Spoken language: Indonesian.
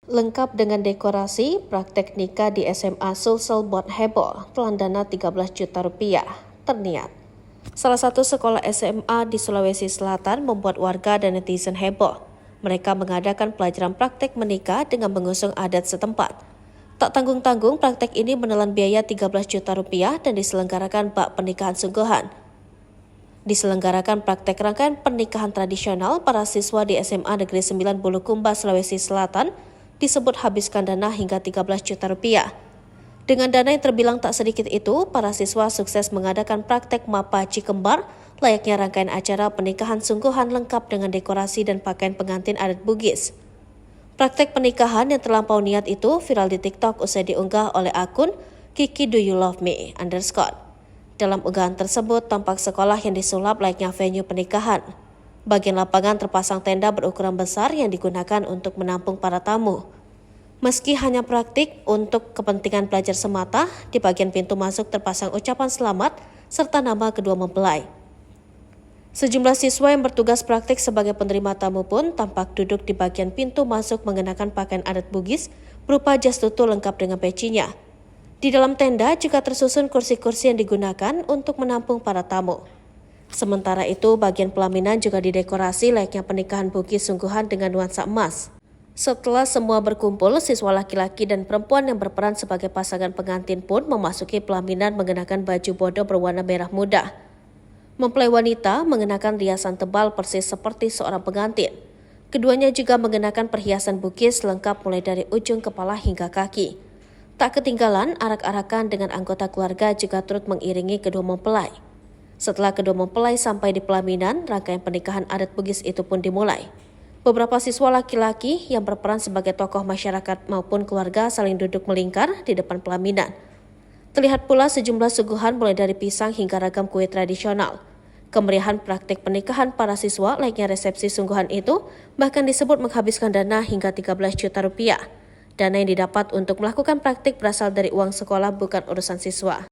Lengkap dengan dekorasi, praktek nikah di SMA Sulsel buat heboh, telan dana 13 juta rupiah, terniat. Salah satu sekolah SMA di Sulawesi Selatan membuat warga dan netizen heboh. Mereka mengadakan pelajaran praktek menikah dengan mengusung adat setempat. Tak tanggung-tanggung, praktek ini menelan biaya 13 juta rupiah dan diselenggarakan bak pernikahan sungguhan. Diselenggarakan praktek rangkaian pernikahan tradisional para siswa di SMA Negeri 9 Bulukumba, Sulawesi Selatan disebut habiskan dana hingga 13 juta rupiah. Dengan dana yang terbilang tak sedikit itu, para siswa sukses mengadakan praktek mapaci kembar layaknya rangkaian acara pernikahan sungguhan lengkap dengan dekorasi dan pakaian pengantin adat Bugis. Praktek pernikahan yang terlampau niat itu viral di TikTok usai diunggah oleh akun Kiki Do You Love Me _ Dalam unggahan tersebut tampak sekolah yang disulap layaknya venue pernikahan. Bagian lapangan terpasang tenda berukuran besar yang digunakan untuk menampung para tamu. Meski hanya praktik untuk kepentingan belajar semata, di bagian pintu masuk terpasang ucapan selamat serta nama kedua mempelai. Sejumlah siswa yang bertugas praktik sebagai penerima tamu pun tampak duduk di bagian pintu masuk mengenakan pakaian adat Bugis berupa jas tutu lengkap dengan pecinya. Di dalam tenda juga tersusun kursi-kursi yang digunakan untuk menampung para tamu. Sementara itu, bagian pelaminan juga didekorasi layaknya pernikahan Bugis sungguhan dengan nuansa emas. Setelah semua berkumpul, siswa laki-laki dan perempuan yang berperan sebagai pasangan pengantin pun memasuki pelaminan mengenakan baju bodo berwarna merah muda. Mempelai wanita mengenakan riasan tebal persis seperti seorang pengantin. Keduanya juga mengenakan perhiasan Bugis lengkap mulai dari ujung kepala hingga kaki. Tak ketinggalan, arak-arakan dengan anggota keluarga juga turut mengiringi kedua mempelai. Setelah kedua mempelai sampai di pelaminan, rangkaian pernikahan adat Bugis itu pun dimulai. Beberapa siswa laki-laki yang berperan sebagai tokoh masyarakat maupun keluarga saling duduk melingkar di depan pelaminan. Terlihat pula sejumlah suguhan mulai dari pisang hingga ragam kue tradisional. Kemeriahan praktik pernikahan para siswa layaknya resepsi sungguhan itu bahkan disebut menghabiskan dana hingga 13 juta rupiah. Dana yang didapat untuk melakukan praktik berasal dari uang sekolah bukan urusan siswa.